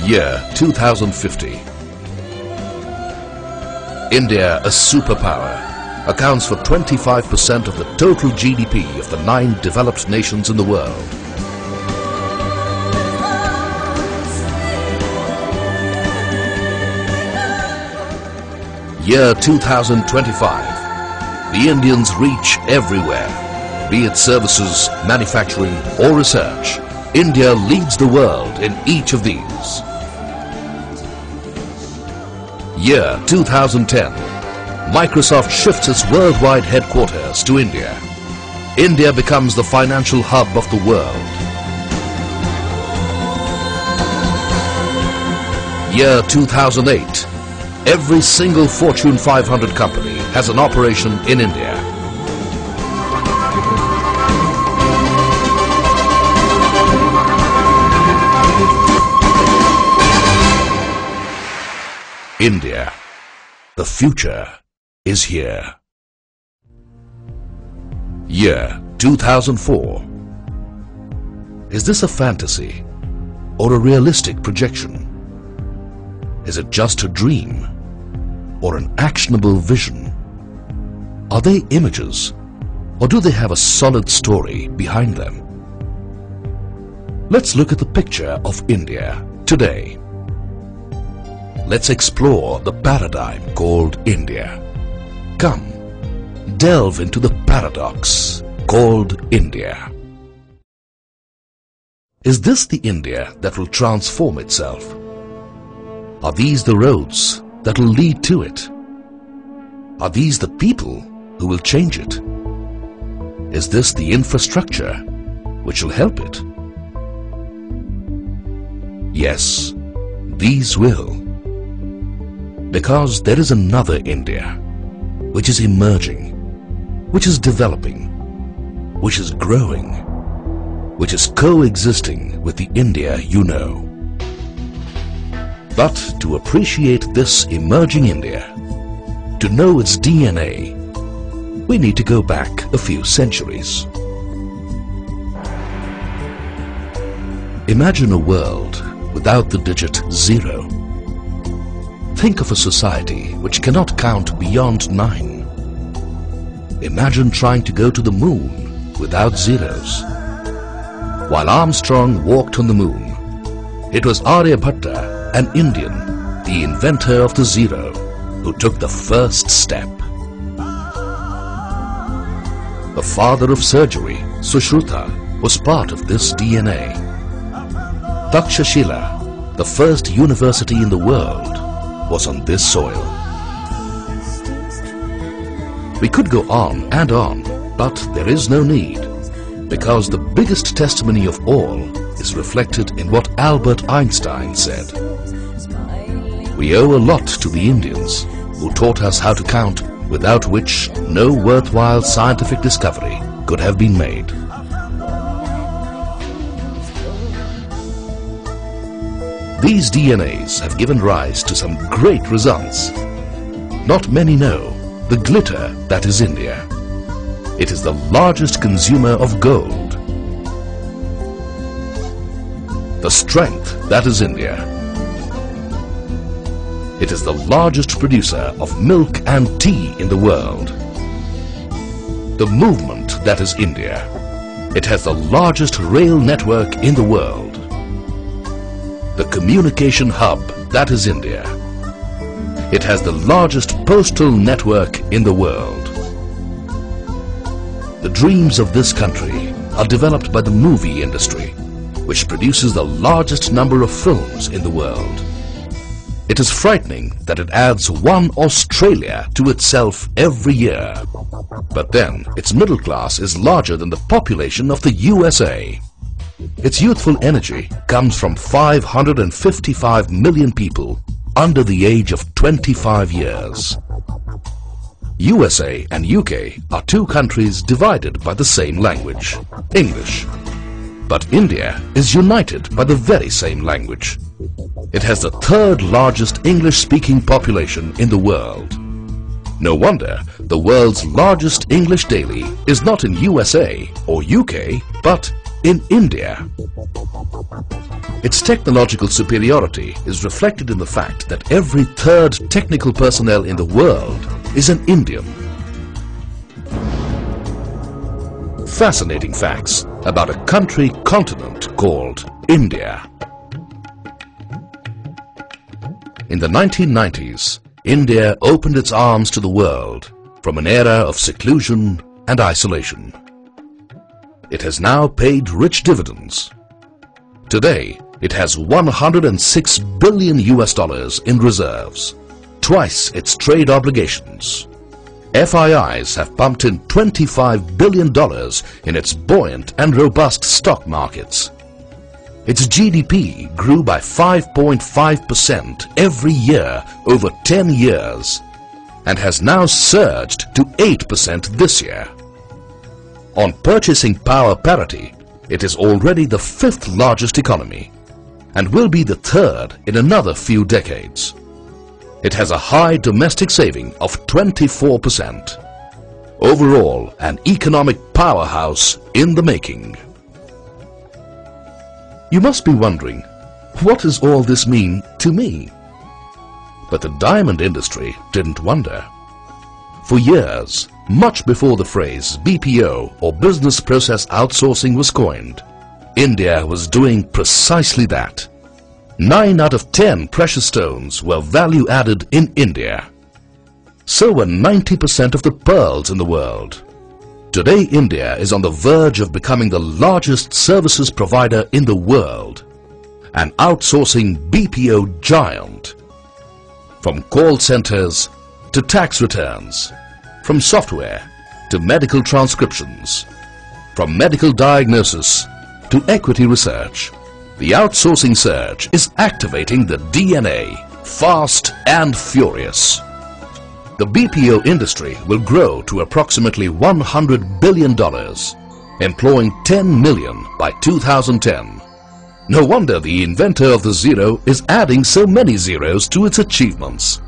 Year 2050. India, a superpower, accounts for 25% of the total GDP of the 9 developed nations in the world. Year 2025. The Indians reach everywhere. Be it services, manufacturing or research, India leads the world in each of these. Year 2010. Microsoft shifts its worldwide headquarters to India. India becomes the financial hub of the world. Year 2008. Every single Fortune 500 company has an operation in India. India. The future is here. Year 2004. Is this a fantasy or a realistic projection? Is it just a dream or an actionable vision? Are they images or do they have a solid story behind them? Let's look at the picture of India today. Let's explore the paradigm called India. Come, delve into the paradox called India. Is this the India that will transform itself? Are these the roads that will lead to it? Are these the people who will change it? Is this the infrastructure which will help it? Yes, these will. Because there is another India which is emerging, which is developing, which is growing, which is coexisting with the India you know. But to appreciate this emerging India, to know its DNA, we need to go back a few centuries. Imagine a world without the digit 0. Think of a society which cannot count beyond 9. Imagine trying to go to the moon without zeros. While Armstrong walked on the moon, it was Aryabhatta, an Indian, the inventor of the zero, who took the first step. The father of surgery, Sushruta, was part of this DNA. Takshashila, the first university in the world, was on this soil. We could go on and on, but there is no need, because the biggest testimony of all is reflected in what Albert Einstein said. We owe a lot to the Indians who taught us how to count, without which no worthwhile scientific discovery could have been made. These DNAs have given rise to some great results. Not many know the glitter that is India. It is the largest consumer of gold. The strength that is India. It is the largest producer of milk and tea in the world. The movement that is India. It has the largest rail network in the world. The communication hub that is India. It has the largest postal network in the world. The dreams of this country are developed by the movie industry, which produces the largest number of films in the world. It is frightening that it adds one Australia to itself every year. But then its middle class is larger than the population of the USA. Its youthful energy comes from 555 million people under the age of 25 years. USA and UK are two countries divided by the same language, English. But India is united by the very same language. It has the third largest English-speaking population in the world. No wonder the world's largest English daily is not in USA or UK, but in India. Its technological superiority is reflected in the fact that every third technical personnel in the world is an Indian. Fascinating facts about a continent called India. In the 1990s, India opened its arms to the world from an era of seclusion and isolation. It has now paid rich dividends. Today, it has 106 billion US dollars in reserves, twice its trade obligations. FIIs have pumped in $25 billion in its buoyant and robust stock markets. Its GDP grew by 5.5% every year over 10 years and has now surged to 8% this year. On purchasing power parity, it is already the fifth largest economy and will be the third in another few decades. It has a high domestic saving of 24%. Overall, an economic powerhouse in the making. You must be wondering, what does all this mean to me? But the diamond industry didn't wonder. For years, much before the phrase BPO or business process outsourcing was coined, India was doing precisely that. 9 out of 10 precious stones were value added in India. So were 90% of the pearls in the world. Today, India is on the verge of becoming the largest services provider in the world, an outsourcing BPO giant. From call centers to tax returns, from software to medical transcriptions, from medical diagnosis to equity research, the outsourcing surge is activating the DNA, fast and furious. The BPO industry will grow to approximately $100 billion, employing 10 million by 2010. No wonder the inventor of the zero is adding so many zeros to its achievements.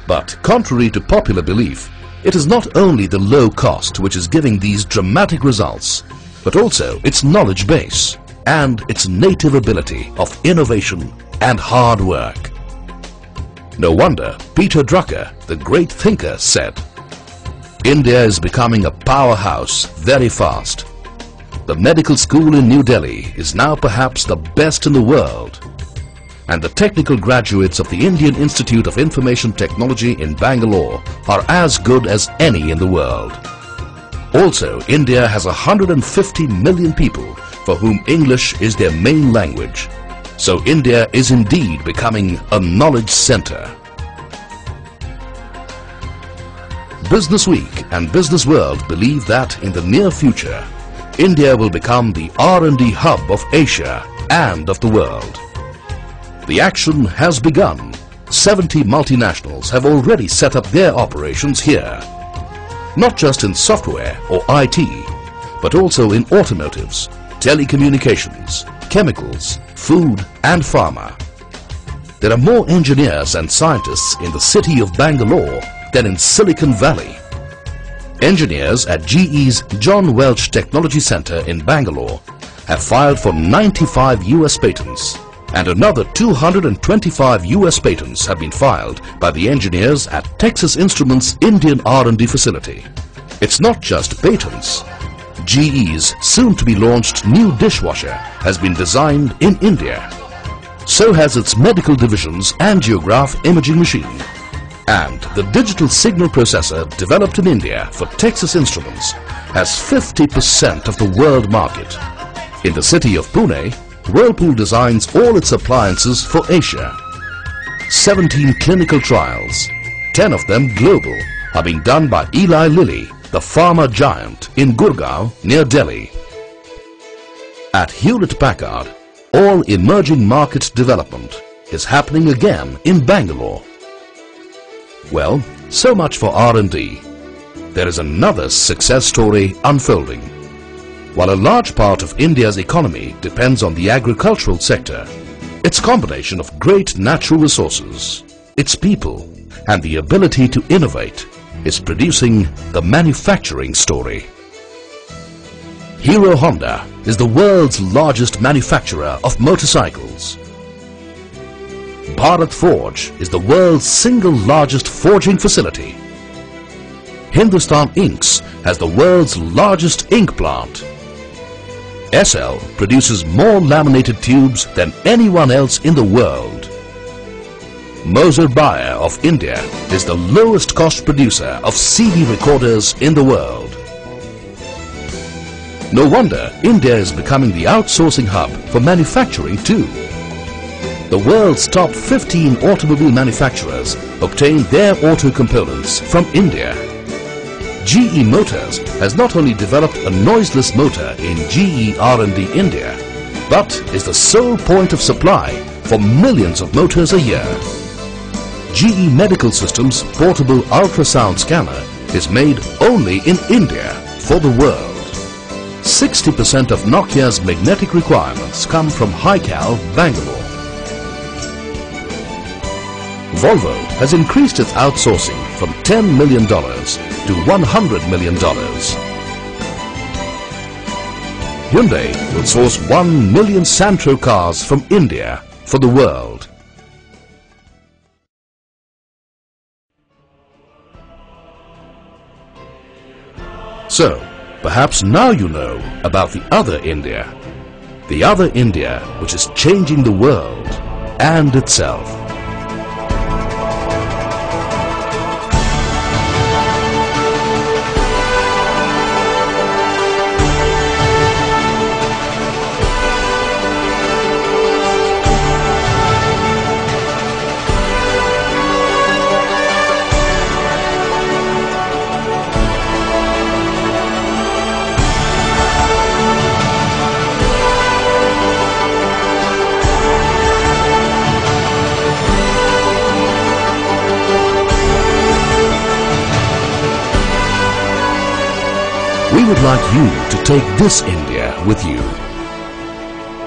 But contrary to popular belief, it is not only the low cost which is giving these dramatic results, but also its knowledge base and its native ability of innovation and hard work. No wonder Peter Drucker, the great thinker, said, "India is becoming a powerhouse very fast. The medical school in New Delhi is now perhaps the best in the world, and the technical graduates of the Indian Institute of Information Technology in Bangalore are as good as any in the world. Also, India has 150 million people for whom English is their main language. So India is indeed becoming a knowledge center." Business Week and Business World believe that in the near future, India will become the R&D hub of Asia and of the world. The action has begun. 70 multinationals have already set up their operations here. Not just in software or IT, but also in automotives, telecommunications, chemicals, food and pharma. There are more engineers and scientists in the city of Bangalore than in Silicon Valley. Engineers at GE's John Welch Technology Center in Bangalore have filed for 95 US patents, and another 225 US patents have been filed by the engineers at Texas Instruments' Indian R&D facility. It's not just patents. GE's soon-to-be-launched new dishwasher has been designed in India. So has its medical division's angiograph imaging machine. And the digital signal processor developed in India for Texas Instruments has 50% of the world market. In the city of Pune, Whirlpool designs all its appliances for Asia. 17 clinical trials, 10 of them global, are being done by Eli Lilly, the pharma giant in Gurgaon near Delhi. At Hewlett-Packard, all emerging market development is happening again in Bangalore. Well, so much for R&D. There is another success story unfolding. While a large part of India's economy depends on the agricultural sector, its combination of great natural resources, its people, and the ability to innovate is producing the manufacturing story. Hero Honda is the world's largest manufacturer of motorcycles. Bharat Forge is the world's single largest forging facility. Hindustan Inks has the world's largest ink plant. SL produces more laminated tubes than anyone else in the world. Moser Bayer of India is the lowest cost producer of CD recorders in the world. No wonder India is becoming the outsourcing hub for manufacturing too. The world's top 15 automobile manufacturers obtain their auto components from India. GE Motors has not only developed a noiseless motor in GE R&D India, but is the sole point of supply for millions of motors a year. GE Medical Systems portable ultrasound scanner is made only in India for the world. 60% of Nokia's magnetic requirements come from Highcal, Bangalore. Volvo has increased its outsourcing from $10 million to $100 million. Hyundai will source 1 million Santro cars from India for the world. So, perhaps now you know about the other India. The other India which is changing the world and itself. We would like you to take this India with you,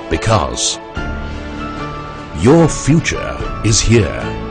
because your future is here.